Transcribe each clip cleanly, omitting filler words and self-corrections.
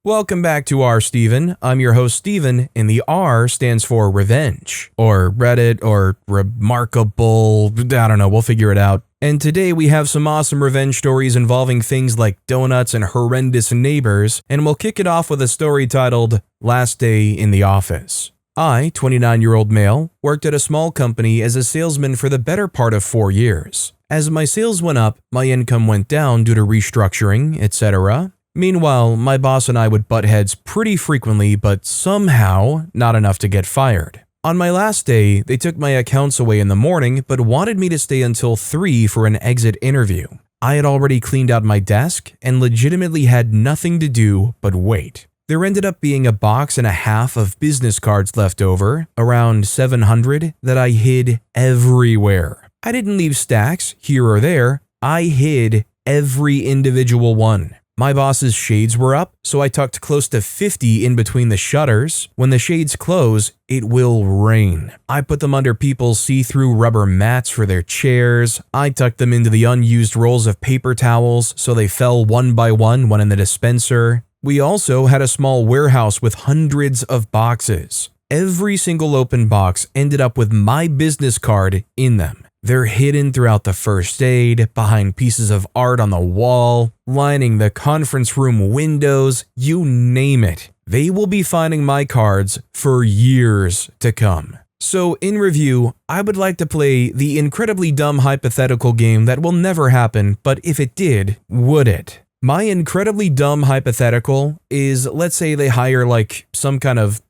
Welcome back to R. Steven. I'm your host Steven, and the R stands for revenge, or Reddit, or remarkable, I don't know, we'll figure it out. And today we have some awesome revenge stories involving things like donuts and horrendous neighbors, and we'll kick it off with a story titled Last Day in the Office. I, 29-year-old male, worked at a small company as a salesman for the better part of 4 years. As my sales went up, my income went down due to restructuring, etc. Meanwhile, my boss and I would butt heads pretty frequently, but somehow not enough to get fired. On my last day, they took my accounts away in the morning, but wanted me to stay until 3 for an exit interview. I had already cleaned out my desk and legitimately had nothing to do but wait. There ended up being a box and a half of business cards left over, around 700, that I hid everywhere. I didn't leave stacks here or there, I hid every individual one. My boss's shades were up, so I tucked close to 50 in between the shutters. When the shades close, it will rain. I put them under people's see-through rubber mats for their chairs. I tucked them into the unused rolls of paper towels so they fell one by one in the dispenser. We also had a small warehouse with hundreds of boxes. Every single open box ended up with my business card in them. They're hidden throughout the first aid, behind pieces of art on the wall, lining the conference room windows, you name it. They will be finding my cards for years to come. So in review, I would like to play the incredibly dumb hypothetical game that will never happen, but if it did, would it? My incredibly dumb hypothetical is, let's say they hire like some kind of,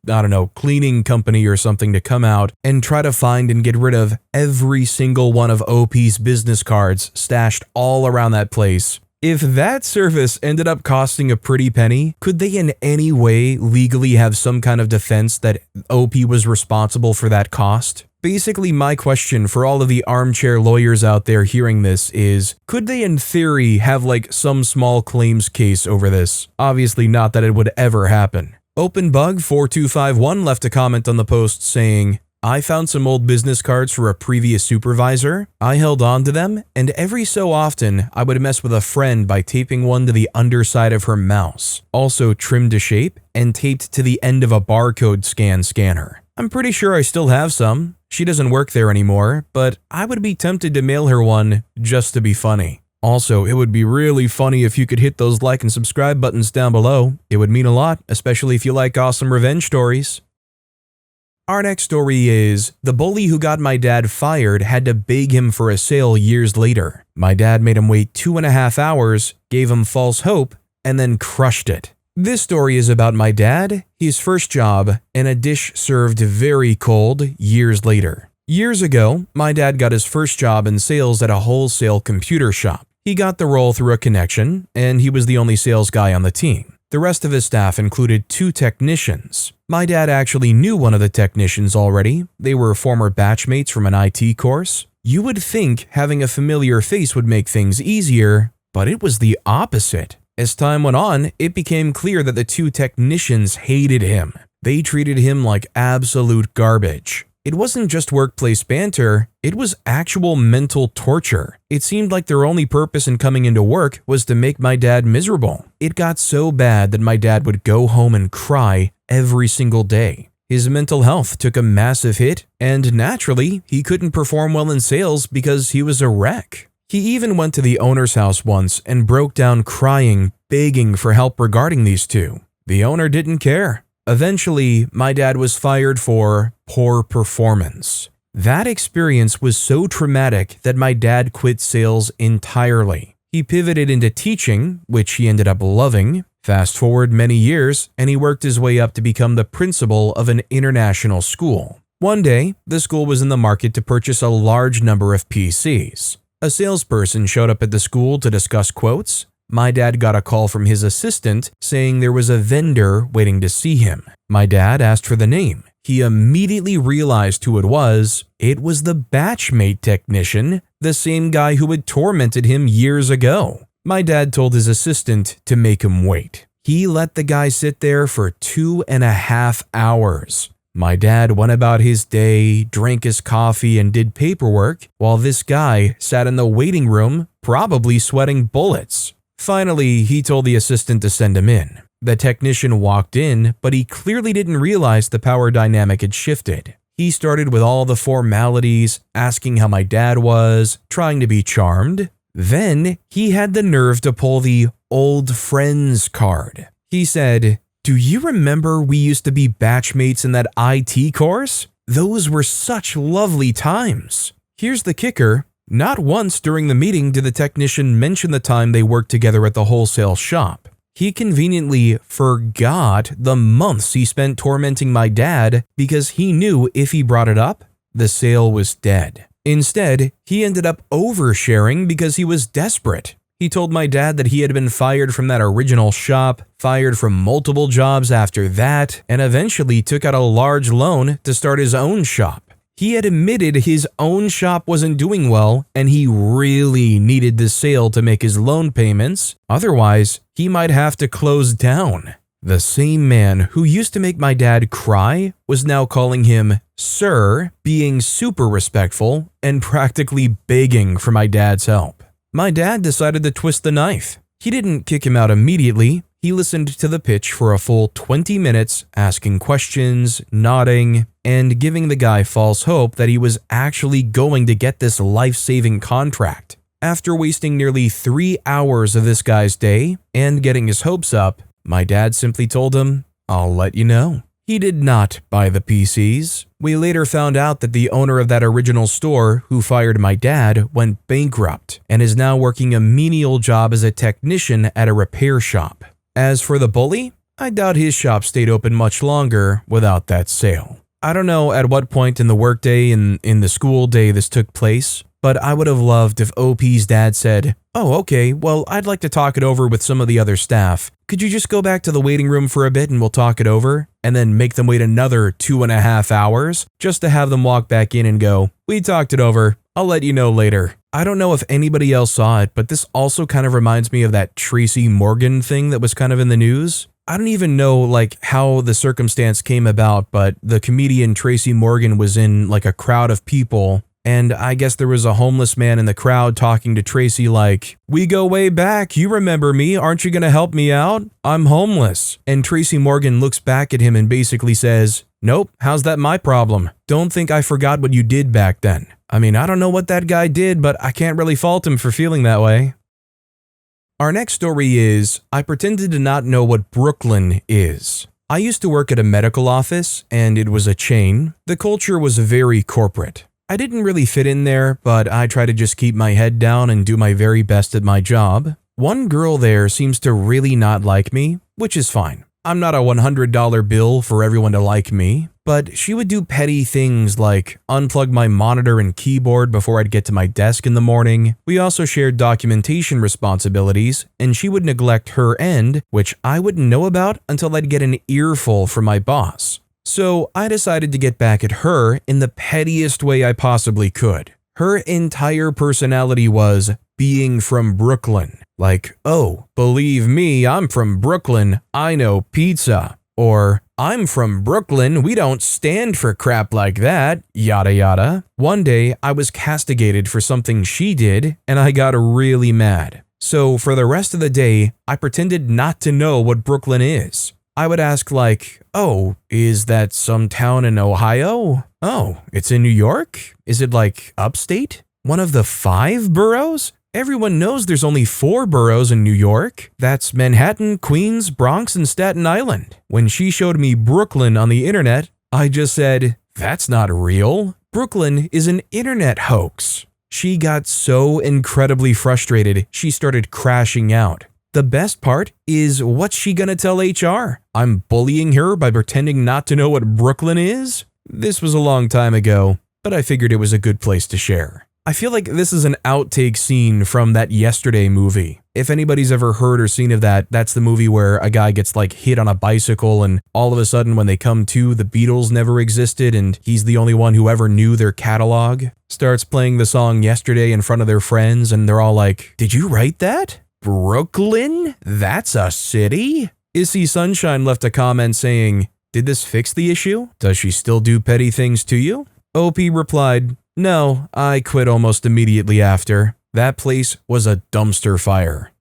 cleaning company or something to come out and try to find and get rid of every single one of OP's business cards stashed all around that place. If that service ended up costing a pretty penny, could they in any way legally have some kind of defense that OP was responsible for that cost? Basically, my question for all of the armchair lawyers out there hearing this is, could they in theory have like some small claims case over this? Obviously not that it would ever happen. OpenBug4251 left a comment on the post saying, I found some old business cards for a previous supervisor. I held on to them, and every so often I would mess with a friend by taping one to the underside of her mouse, also trimmed to shape and taped to the end of a barcode scanner. I'm pretty sure I still have some. She doesn't work there anymore, but I would be tempted to mail her one just to be funny. Also, it would be really funny if you could hit those like and subscribe buttons down below. It would mean a lot, especially if you like awesome revenge stories. Our next story is, the bully who got my dad fired had to beg him for a sale years later. My dad made him wait 2.5 hours, gave him false hope, and then crushed it. This story is about my dad, his first job, and a dish served very cold years later. Years ago, my dad got his first job in sales at a wholesale computer shop. He got the role through a connection, and he was the only sales guy on the team. The rest of his staff included 2 technicians. My dad actually knew one of the technicians already. They were former batchmates from an IT course. You would think having a familiar face would make things easier, but it was the opposite. As time went on, it became clear that the 2 technicians hated him. They treated him like absolute garbage. It wasn't just workplace banter, it was actual mental torture. It seemed like their only purpose in coming into work was to make my dad miserable. It got so bad that my dad would go home and cry every single day. His mental health took a massive hit, and naturally, he couldn't perform well in sales because he was a wreck. He even went to the owner's house once and broke down crying, begging for help regarding these 2. The owner didn't care. Eventually, my dad was fired for poor performance. That experience was so traumatic that my dad quit sales entirely. He pivoted into teaching, which he ended up loving. Fast forward many years, and he worked his way up to become the principal of an international school. One day, the school was in the market to purchase a large number of PCs. A salesperson showed up at the school to discuss quotes. My dad got a call from his assistant saying there was a vendor waiting to see him. My dad asked for the name. He immediately realized who it was. It was the batchmate technician, the same guy who had tormented him years ago. My dad told his assistant to make him wait. He let the guy sit there for 2.5 hours. My dad went about his day, drank his coffee, and did paperwork, while this guy sat in the waiting room, probably sweating bullets. Finally, he told the assistant to send him in. The technician walked in, but he clearly didn't realize the power dynamic had shifted. He started with all the formalities, asking how my dad was, trying to be charmed. Then he had the nerve to pull the old friends card. He said, "Do you remember we used to be batchmates in that IT course? Those were such lovely times." Here's the kicker. Not once during the meeting did the technician mention the time they worked together at the wholesale shop. He conveniently forgot the months he spent tormenting my dad because he knew if he brought it up, the sale was dead. Instead, he ended up oversharing because he was desperate. He told my dad that he had been fired from that original shop, fired from multiple jobs after that, and eventually took out a large loan to start his own shop. He had admitted his own shop wasn't doing well and he really needed the sale to make his loan payments, otherwise he might have to close down. The same man who used to make my dad cry was now calling him sir, being super respectful and practically begging for my dad's help. My dad decided to twist the knife. He didn't kick him out immediately. He listened to the pitch for a full 20 minutes, asking questions, nodding, and giving the guy false hope that he was actually going to get this life-saving contract. After wasting nearly 3 hours of this guy's day and getting his hopes up, my dad simply told him, "I'll let you know." He did not buy the PCs. We later found out that the owner of that original store who fired my dad went bankrupt and is now working a menial job as a technician at a repair shop. As for the bully, I doubt his shop stayed open much longer without that sale. I don't know at what point in the workday and in the school day this took place, but I would have loved if OP's dad said, "Oh, okay, well, I'd like to talk it over with some of the other staff. Could you just go back to the waiting room for a bit and we'll talk it over?" And then make them wait another 2.5 hours just to have them walk back in and go, "We talked it over. I'll let you know later." I don't know if anybody else saw it, but this also kind of reminds me of that Tracy Morgan thing that was kind of in the news. I don't even know how the circumstance came about, but the comedian Tracy Morgan was in a crowd of people, and I guess there was a homeless man in the crowd talking to Tracy like, "We go way back, you remember me, aren't you gonna help me out? I'm homeless." And Tracy Morgan looks back at him and basically says, "Nope, how's that my problem? Don't think I forgot what you did back then." I mean, I don't know what that guy did, but I can't really fault him for feeling that way. Our next story is, I pretended to not know what Brooklyn is. I used to work at a medical office, and it was a chain. The culture was very corporate. I didn't really fit in there, but I try to just keep my head down and do my very best at my job. One girl there seems to really not like me, which is fine. I'm not a $100 bill for everyone to like me, but she would do petty things like unplug my monitor and keyboard before I'd get to my desk in the morning. We also shared documentation responsibilities, and she would neglect her end, which I wouldn't know about until I'd get an earful from my boss. So I decided to get back at her in the pettiest way I possibly could. Her entire personality was being from Brooklyn. Like, "Oh, believe me, I'm from Brooklyn, I know pizza." Or, "I'm from Brooklyn, we don't stand for crap like that," yada yada. One day, I was castigated for something she did, and I got really mad. So for the rest of the day, I pretended not to know what Brooklyn is. I would ask "Oh, is that some town in Ohio? Oh, it's in New York? Is it upstate? One of the 5 boroughs? Everyone knows there's only 4 boroughs in New York. That's Manhattan, Queens, Bronx, and Staten Island." When she showed me Brooklyn on the internet, I just said, "That's not real. Brooklyn is an internet hoax." She got so incredibly frustrated, she started crashing out. The best part is, what's she gonna tell HR? I'm bullying her by pretending not to know what Brooklyn is? This was a long time ago, but I figured it was a good place to share. I feel like this is an outtake scene from that Yesterday movie. If anybody's ever heard or seen of that, that's the movie where a guy gets hit on a bicycle and all of a sudden when they come to, the Beatles never existed and he's the only one who ever knew their catalog. Starts playing the song Yesterday in front of their friends and they're all like, "Did you write that? Brooklyn? That's a city?" Issy Sunshine left a comment saying, "Did this fix the issue? Does she still do petty things to you?" OP replied, "No, I quit almost immediately after. That place was a dumpster fire."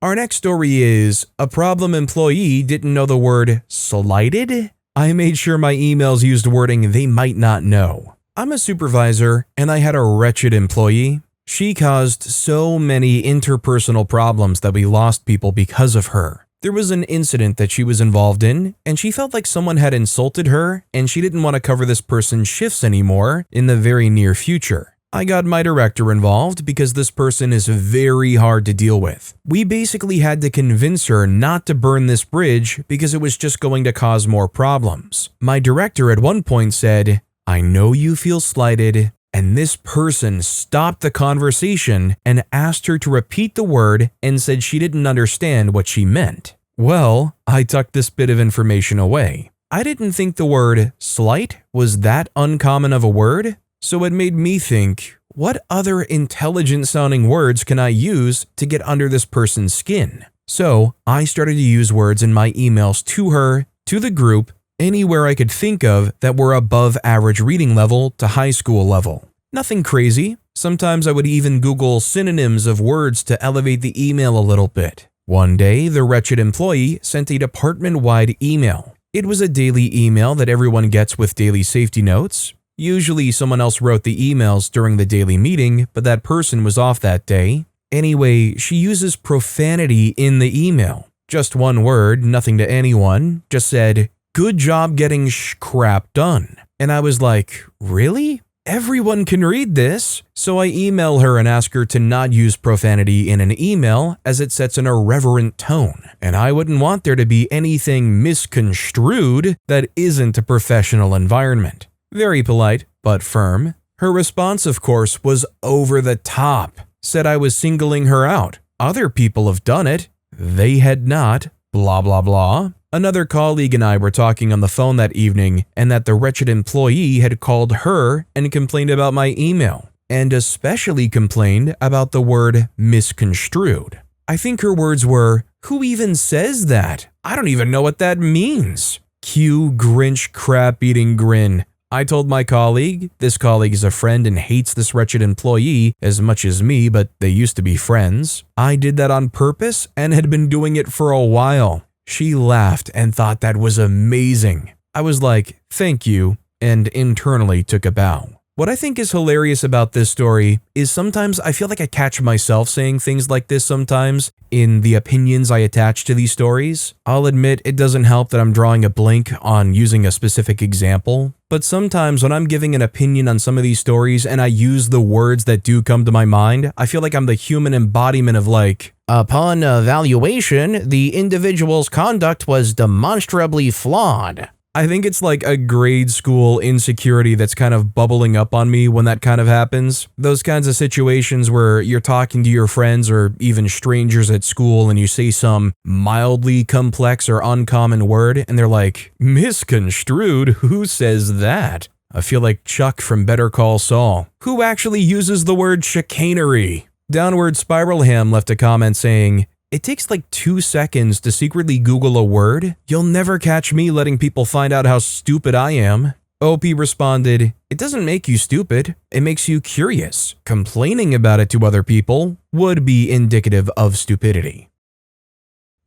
Our next story is, a problem employee didn't know the word slighted? I made sure my emails used wording they might not know. I'm a supervisor, and I had a wretched employee. She caused so many interpersonal problems that we lost people because of her. There was an incident that she was involved in, and she felt like someone had insulted her, and she didn't want to cover this person's shifts anymore in the very near future. I got my director involved because this person is very hard to deal with. We basically had to convince her not to burn this bridge because it was just going to cause more problems. My director at one point said, "I know you feel slighted," and this person stopped the conversation and asked her to repeat the word and said she didn't understand what she meant. Well, I tucked this bit of information away. I didn't think the word slight was that uncommon of a word. So it made me think, what other intelligent-sounding words can I use to get under this person's skin? So I started to use words in my emails to her, to the group, anywhere I could think of that were above average reading level to high school level. Nothing crazy. Sometimes I would even Google synonyms of words to elevate the email a little bit. One day, the wretched employee sent a department-wide email. It was a daily email that everyone gets with daily safety notes. Usually someone else wrote the emails during the daily meeting, but that person was off that day. Anyway, she uses profanity in the email. Just one word, nothing to anyone, just said, "Good job getting crap done." And I was like, really? Everyone can read this. So I email her and ask her to not use profanity in an email as it sets an irreverent tone. And I wouldn't want there to be anything misconstrued that isn't a professional environment. Very polite, but firm. Her response, of course, was over the top. Said I was singling her out. Other people have done it. They had not. Blah, blah, blah. Another colleague and I were talking on the phone that evening, and that the wretched employee had called her and complained about my email, and especially complained about the word misconstrued. I think her words were, "Who even says that? I don't even know what that means." Cue Grinch crap-eating grin. I told my colleague, this colleague is a friend and hates this wretched employee as much as me, but they used to be friends. I did that on purpose and had been doing it for a while. She laughed and thought that was amazing. I was like, "Thank you," and internally took a bow. What I think is hilarious about this story is sometimes I feel like I catch myself saying things like this sometimes in the opinions I attach to these stories. I'll admit it doesn't help that I'm drawing a blank on using a specific example, but sometimes when I'm giving an opinion on some of these stories and I use the words that do come to my mind, I feel like I'm the human embodiment of like, "Upon evaluation, the individual's conduct was demonstrably flawed." I think it's like a grade school insecurity that's kind of bubbling up on me when that kind of happens. Those kinds of situations where you're talking to your friends or even strangers at school and you say some mildly complex or uncommon word and they're like, "Misconstrued? Who says that?" I feel like Chuck from Better Call Saul. Who actually uses the word chicanery? Downward Spiral Ham left a comment saying, "It takes like 2 seconds to secretly Google a word. You'll never catch me letting people find out how stupid I am." OP responded, "It doesn't make you stupid. It makes you curious. Complaining about it to other people would be indicative of stupidity."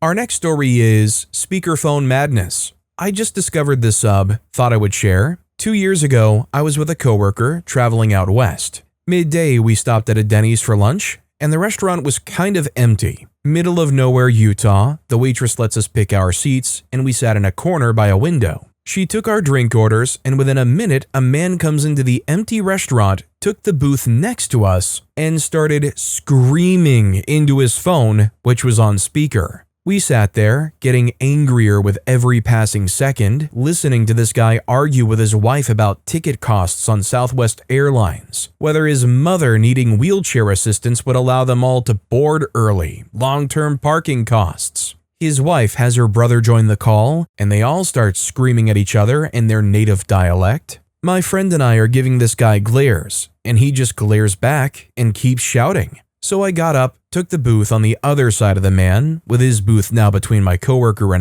Our next story is Speakerphone Madness. I just discovered this sub, thought I would share. 2 years ago, I was with a coworker traveling out west. Midday, we stopped at a Denny's for lunch, and the restaurant was kind of empty. Middle of nowhere, Utah, the waitress lets us pick our seats, and we sat in a corner by a window. She took our drink orders, and within a minute, a man comes into the empty restaurant, took the booth next to us, and started screaming into his phone, which was on speaker. We sat there, getting angrier with every passing second, listening to this guy argue with his wife about ticket costs on Southwest Airlines, whether his mother needing wheelchair assistance would allow them all to board early, long-term parking costs. His wife has her brother join the call, and they all start screaming at each other in their native dialect. My friend and I are giving this guy glares, and he just glares back and keeps shouting. So I got up, took the booth on the other side of the man, with his booth now between my coworker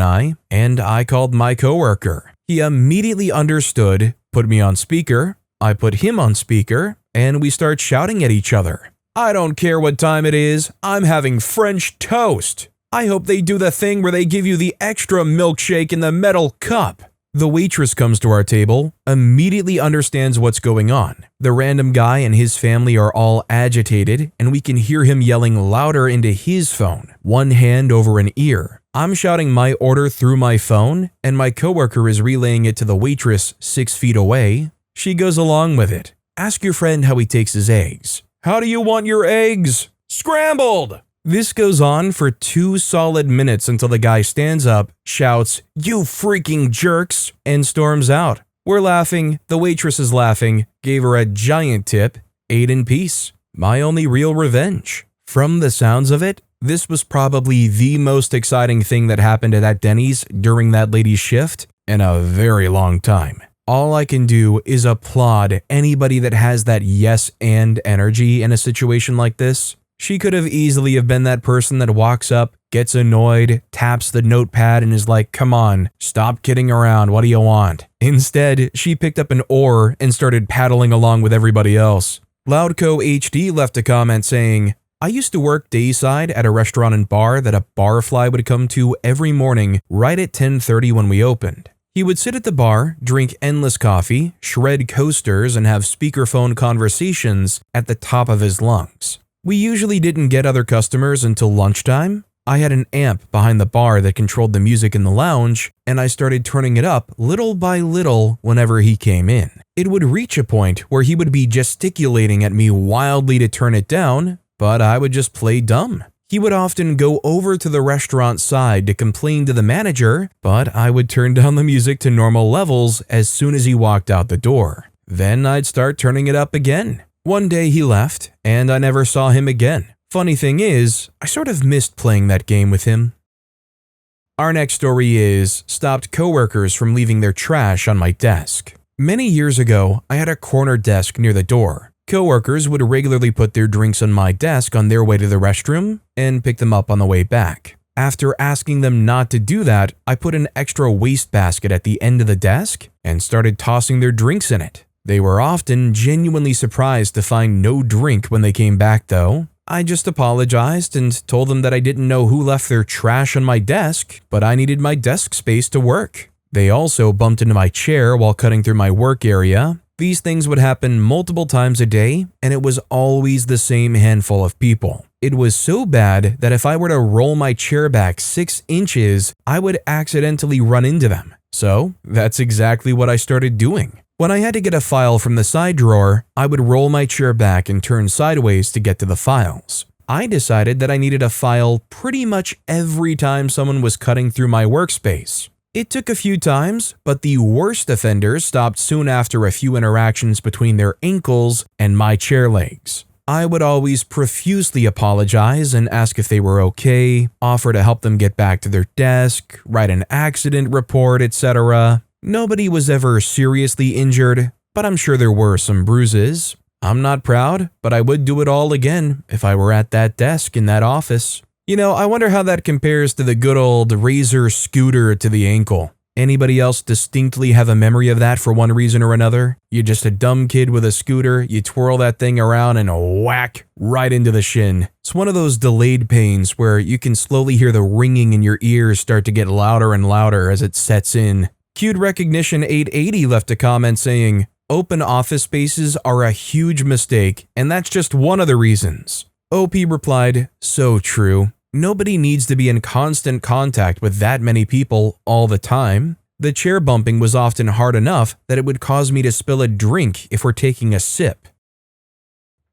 and I called my coworker. He immediately understood, put me on speaker, I put him on speaker, and we start shouting at each other. "I don't care what time it is, I'm having French toast." I hope they do the thing where they give you the extra milkshake in the metal cup." The waitress comes to our table, immediately understands what's going on. The random guy and his family are all agitated, and we can hear him yelling louder into his phone, one hand over an ear. I'm shouting my order through my phone, and my coworker is relaying it to the waitress 6 feet away. She goes along with it. "Ask your friend how he takes his eggs." "How do you want your eggs?" "Scrambled." This goes on for 2 solid minutes until the guy stands up, shouts, "You freaking jerks," and storms out. We're laughing, the waitress is laughing, gave her a giant tip, ate in peace. My only real revenge. From the sounds of it, this was probably the most exciting thing that happened at that Denny's during that lady's shift in a very long time. All I can do is applaud anybody that has that yes and energy in a situation like this. She could have easily have been that person that walks up, gets annoyed, taps the notepad and is like, "Come on, stop kidding around, what do you want?" Instead, she picked up an oar and started paddling along with everybody else. Loudco HD left a comment saying, "I used to work dayside at a restaurant and bar that a barfly would come to every morning right at 10:30 when we opened. He would sit at the bar, drink endless coffee, shred coasters, and have speakerphone conversations at the top of his lungs. We usually didn't get other customers until lunchtime. I had an amp behind the bar that controlled the music in the lounge, and I started turning it up little by little whenever he came in. It would reach a point where he would be gesticulating at me wildly to turn it down, but I would just play dumb. He would often go over to the restaurant side to complain to the manager, but I would turn down the music to normal levels as soon as he walked out the door. Then I'd start turning it up again. One day he left, and I never saw him again. Funny thing is, I sort of missed playing that game with him. Our next story is stopped coworkers from leaving their trash on my desk. Many years ago, I had a corner desk near the door. Coworkers would regularly put their drinks on my desk on their way to the restroom and pick them up on the way back. After asking them not to do that, I put an extra wastebasket at the end of the desk and started tossing their drinks in it. They were often genuinely surprised to find no drink when they came back though. I just apologized and told them that I didn't know who left their trash on my desk, but I needed my desk space to work. They also bumped into my chair while cutting through my work area. These things would happen multiple times a day, and it was always the same handful of people. It was so bad that if I were to roll my chair back 6 inches, I would accidentally run into them. So that's exactly what I started doing. When I had to get a file from the side drawer, I would roll my chair back and turn sideways to get to the files. I decided that I needed a file pretty much every time someone was cutting through my workspace. It took a few times, but the worst offenders stopped soon after a few interactions between their ankles and my chair legs. I would always profusely apologize and ask if they were okay, offer to help them get back to their desk, write an accident report, etc. Nobody was ever seriously injured, but I'm sure there were some bruises. I'm not proud, but I would do it all again if I were at that desk in that office. You know, I wonder how that compares to the good old razor scooter to the ankle. Anybody else distinctly have a memory of that for one reason or another? You're just a dumb kid with a scooter, you twirl that thing around and whack right into the shin. It's one of those delayed pains where you can slowly hear the ringing in your ears start to get louder and louder as it sets in. Queued Recognition 880 left a comment saying, "Open office spaces are a huge mistake, and that's just one of the reasons." OP replied, "So true. Nobody needs to be in constant contact with that many people all the time. The chair bumping was often hard enough that it would cause me to spill a drink if we're taking a sip."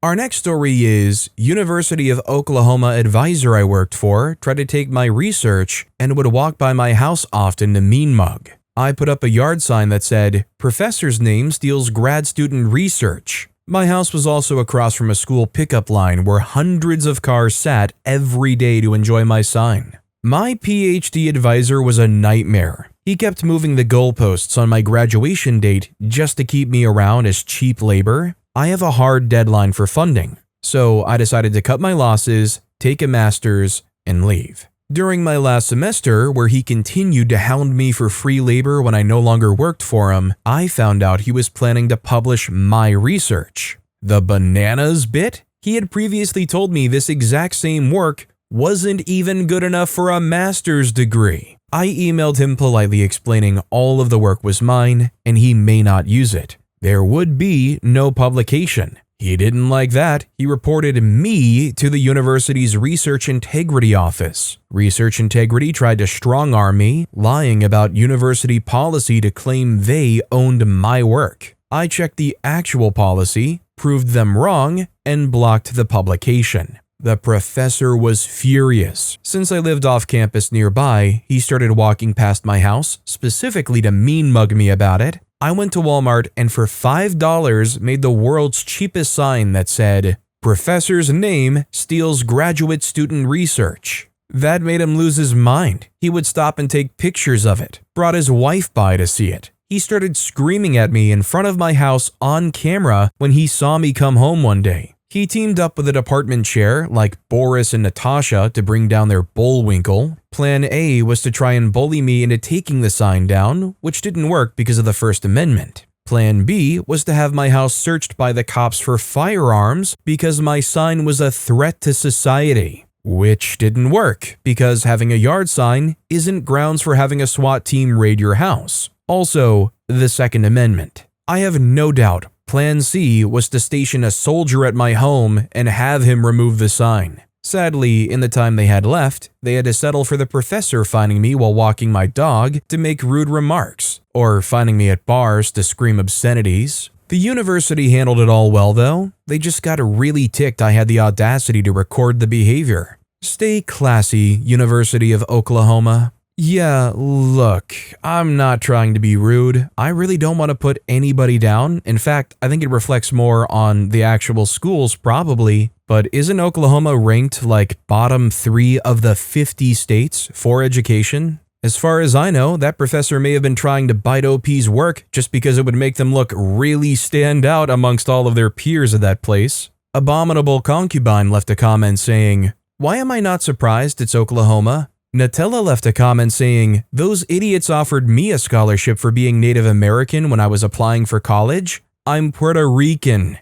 Our next story is University of Oklahoma advisor I worked for tried to take my research and would walk by my house often to mean mug. I put up a yard sign that said, "Professor's name steals grad student research." My house was also across from a school pickup line where hundreds of cars sat every day to enjoy my sign. My PhD advisor was a nightmare. He kept moving the goalposts on my graduation date just to keep me around as cheap labor. I have a hard deadline for funding, so I decided to cut my losses, take a master's, and leave. During my last semester, where he continued to hound me for free labor when I no longer worked for him, I found out he was planning to publish my research. The bananas bit? He had previously told me this exact same work wasn't even good enough for a master's degree. I emailed him politely explaining all of the work was mine and he may not use it. There would be no publication. He didn't like that. He reported me to the university's Research Integrity Office. Research Integrity tried to strong-arm me, lying about university policy to claim they owned my work. I checked the actual policy, proved them wrong, and blocked the publication. The professor was furious. Since I lived off campus nearby, he started walking past my house, specifically to mean mug me about it. I went to Walmart and for $5 made the world's cheapest sign that said, "Professor's name steals graduate student research." That made him lose his mind. He would stop and take pictures of it, brought his wife by to see it. He started screaming at me in front of my house on camera when he saw me come home one day. He teamed up with a department chair like Boris and Natasha to bring down their Bullwinkle. Plan A was to try and bully me into taking the sign down, which didn't work because of the First Amendment. Plan B was to have my house searched by the cops for firearms because my sign was a threat to society, which didn't work because having a yard sign isn't grounds for having a SWAT team raid your house. Also, the Second Amendment. I have no doubt Plan C was to station a soldier at my home and have him remove the sign. Sadly, in the time they had left, they had to settle for the professor finding me while walking my dog to make rude remarks, or finding me at bars to scream obscenities. The university handled it all well though. They just got really ticked I had the audacity to record the behavior. Stay classy, University of Oklahoma. Yeah, look, I'm not trying to be rude. I really don't want to put anybody down. In fact, I think it reflects more on the actual schools probably. But isn't Oklahoma ranked like bottom 3 of the 50 states for education? As far as I know, that professor may have been trying to bite OP's work just because it would make them look really stand out amongst all of their peers at that place. Abominable Concubine left a comment saying, "Why am I not surprised it's Oklahoma?" Nutella left a comment saying, "Those idiots offered me a scholarship for being Native American when I was applying for college. I'm Puerto Rican."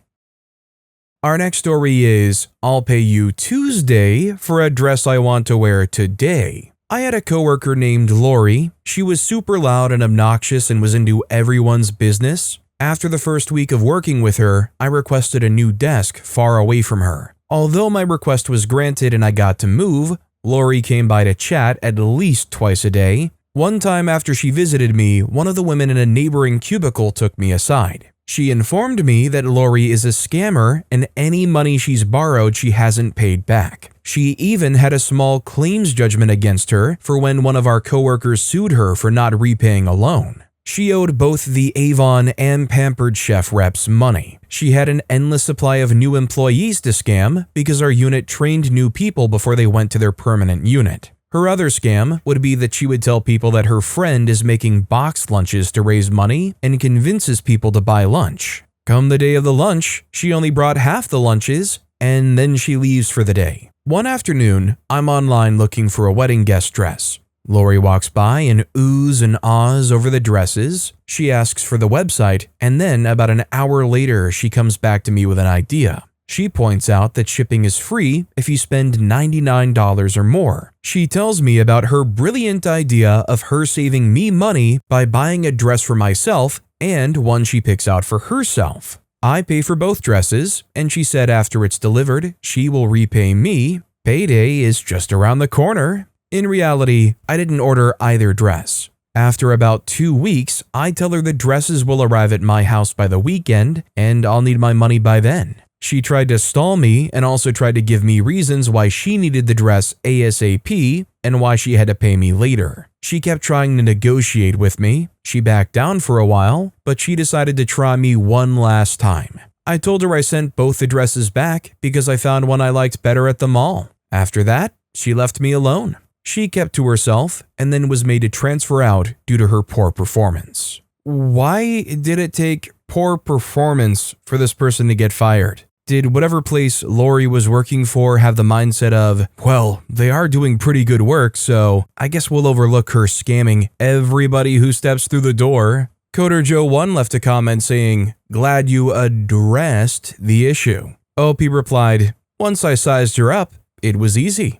Our next story is, "I'll pay you Tuesday for a dress I want to wear today." I had a coworker named Lori. She was super loud and obnoxious and was into everyone's business. After the first week of working with her, I requested a new desk far away from her. Although my request was granted and I got to move, Lori came by to chat at least twice a day. One time after she visited me, one of the women in a neighboring cubicle took me aside. She informed me that Lori is a scammer and any money she's borrowed she hasn't paid back. She even had a small claims judgment against her for when one of our coworkers sued her for not repaying a loan. She owed both the Avon and Pampered Chef reps money. She had an endless supply of new employees to scam because our unit trained new people before they went to their permanent unit. Her other scam would be that she would tell people that her friend is making box lunches to raise money and convinces people to buy lunch. Come the day of the lunch, she only brought half the lunches and then she leaves for the day. One afternoon, I'm online looking for a wedding guest dress. Lori walks by and oohs and ahs over the dresses. She asks for the website, and then about an hour later, she comes back to me with an idea. She points out that shipping is free if you spend $99 or more. She tells me about her brilliant idea of her saving me money by buying a dress for myself and one she picks out for herself. I pay for both dresses, and she said after it's delivered, she will repay me. Payday is just around the corner. In reality, I didn't order either dress. After about 2 weeks, I tell her the dresses will arrive at my house by the weekend and I'll need my money by then. She tried to stall me and also tried to give me reasons why she needed the dress ASAP and why she had to pay me later. She kept trying to negotiate with me. She backed down for a while, but she decided to try me one last time. I told her I sent both the dresses back because I found one I liked better at the mall. After that, she left me alone. She kept to herself and then was made to transfer out due to her poor performance. Why did it take poor performance for this person to get fired? Did whatever place Lori was working for have the mindset of, well, they are doing pretty good work, so I guess we'll overlook her scamming everybody who steps through the door? Coder Joe 1 left a comment saying, "Glad you addressed the issue." OP replied, "Once I sized her up, it was easy."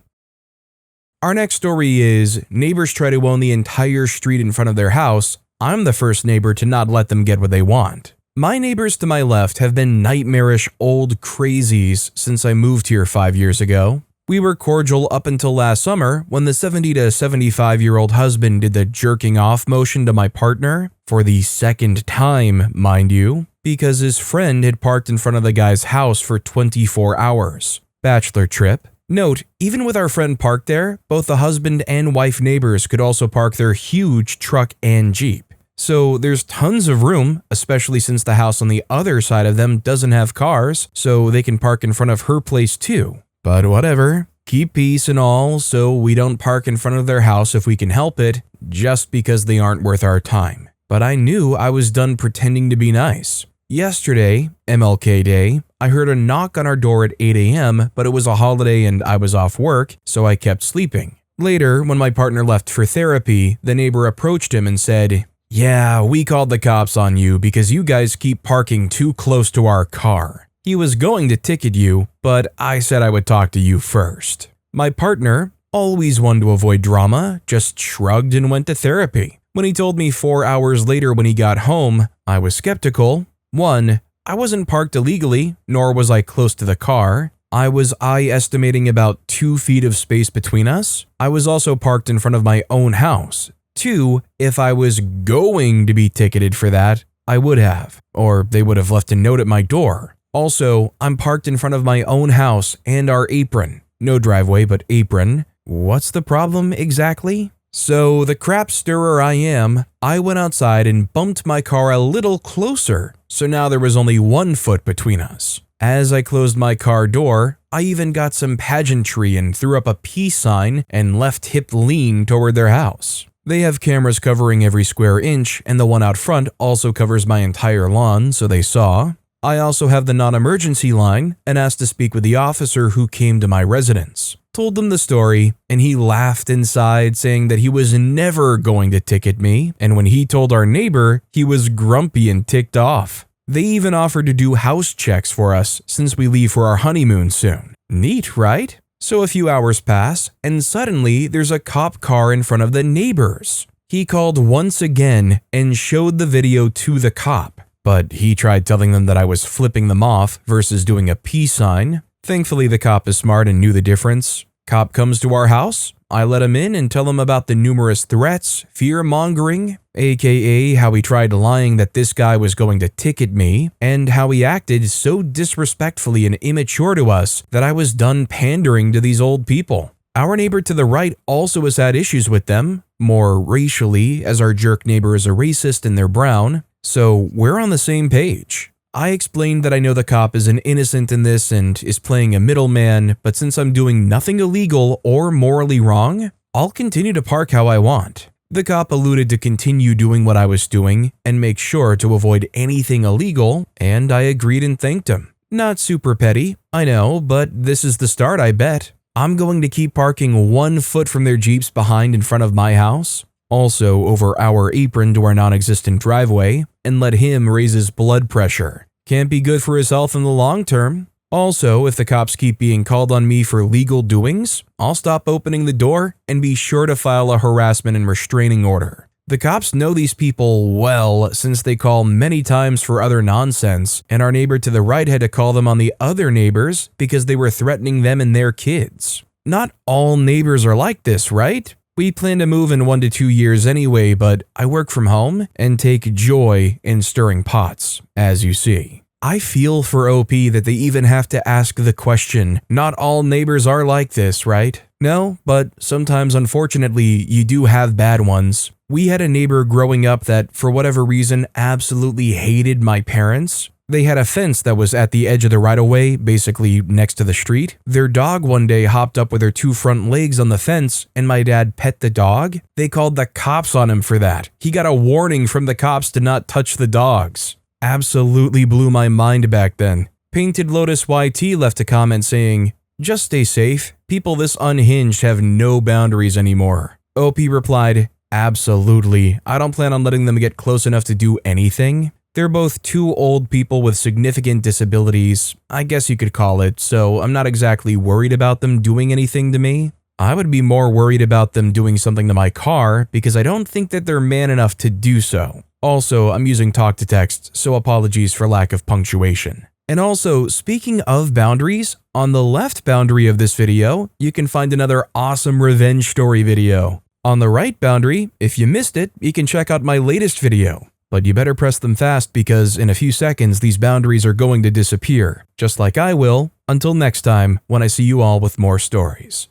Our next story is neighbors try to own the entire street in front of their house. I'm the first neighbor to not let them get what they want. My neighbors to my left have been nightmarish old crazies since I moved here 5 years ago. We were cordial up until last summer when the 70 to 75-year-old husband did the jerking off motion to my partner, for the second time, mind you, because his friend had parked in front of the guy's house for 24 hours. Bachelor trip. Note, even with our friend parked there, both the husband and wife neighbors could also park their huge truck and Jeep. So there's tons of room, especially since the house on the other side of them doesn't have cars, so they can park in front of her place too. But whatever, keep peace and all, so we don't park in front of their house if we can help it, just because they aren't worth our time. But I knew I was done pretending to be nice. Yesterday, MLK Day, I heard a knock on our door at 8 a.m., but it was a holiday and I was off work, so I kept sleeping. Later, when my partner left for therapy, the neighbor approached him and said, "Yeah, we called the cops on you because you guys keep parking too close to our car. He was going to ticket you, but I said I would talk to you first." My partner, always one to avoid drama, just shrugged and went to therapy. When he told me 4 hours later when he got home, I was skeptical. 1. I wasn't parked illegally, nor was I close to the car. I was estimating about 2 feet of space between us. I was also parked in front of my own house. 2, if I was going to be ticketed for that, I would have, or they would have left a note at my door. Also, I'm parked in front of my own house and our apron. No driveway, but apron. What's the problem exactly? So, the crap stirrer I am, I went outside and bumped my car a little closer, so now there was only 1 foot between us. As I closed my car door, I even got some pageantry and threw up a peace sign and left hip lean toward their house. They have cameras covering every square inch, and the one out front also covers my entire lawn, so they saw. I also have the non-emergency line and asked to speak with the officer who came to my residence. Told them the story, and he laughed inside, saying that he was never going to ticket me, and when he told our neighbor, he was grumpy and ticked off. They even offered to do house checks for us since we leave for our honeymoon soon. Neat, right? So a few hours pass, and suddenly there's a cop car in front of the neighbors. He called once again and showed the video to the cop, but he tried telling them that I was flipping them off versus doing a peace sign. Thankfully, the cop is smart and knew the difference. Cop comes to our house. I let him in and tell him about the numerous threats, fear-mongering, aka how he tried lying that this guy was going to ticket me, and how he acted so disrespectfully and immature to us that I was done pandering to these old people. Our neighbor to the right also has had issues with them, more racially, as our jerk neighbor is a racist and they're brown, so we're on the same page. I explained that I know the cop is an innocent in this and is playing a middleman, but since I'm doing nothing illegal or morally wrong, I'll continue to park how I want. The cop alluded to continue doing what I was doing and make sure to avoid anything illegal, and I agreed and thanked him. Not super petty, I know, but this is the start, I bet. I'm going to keep parking 1 foot from their Jeeps behind in front of my house, also over our apron to our non-existent driveway, and let him raise his blood pressure. Can't be good for his health in the long term. Also, if the cops keep being called on me for legal doings, I'll stop opening the door and be sure to file a harassment and restraining order. The cops know these people well since they call many times for other nonsense, and our neighbor to the right had to call them on the other neighbors because they were threatening them and their kids. Not all neighbors are like this, right? We plan to move in 1 to 2 years anyway, but I work from home and take joy in stirring pots, as you see. I feel for OP that they even have to ask the question, not all neighbors are like this, right? No, but sometimes unfortunately you do have bad ones. We had a neighbor growing up that, for whatever reason, absolutely hated my parents. They had a fence that was at the edge of the right-of-way, basically next to the street. Their dog one day hopped up with her 2 front legs on the fence, and my dad pet the dog. They called the cops on him for that. He got a warning from the cops to not touch the dogs. Absolutely blew my mind back then. Painted Lotus YT left a comment saying, "Just stay safe. People this unhinged have no boundaries anymore." OP replied, "Absolutely. I don't plan on letting them get close enough to do anything. They're both 2 old people with significant disabilities, I guess you could call it, so I'm not exactly worried about them doing anything to me." I would be more worried about them doing something to my car because I don't think that they're man enough to do so. Also, I'm using talk to text, so apologies for lack of punctuation. And also, speaking of boundaries, on the left boundary of this video, you can find another awesome revenge story video. On the right boundary, if you missed it, you can check out my latest video. But you better press them fast because in a few seconds these boundaries are going to disappear, just like I will, until next time when I see you all with more stories.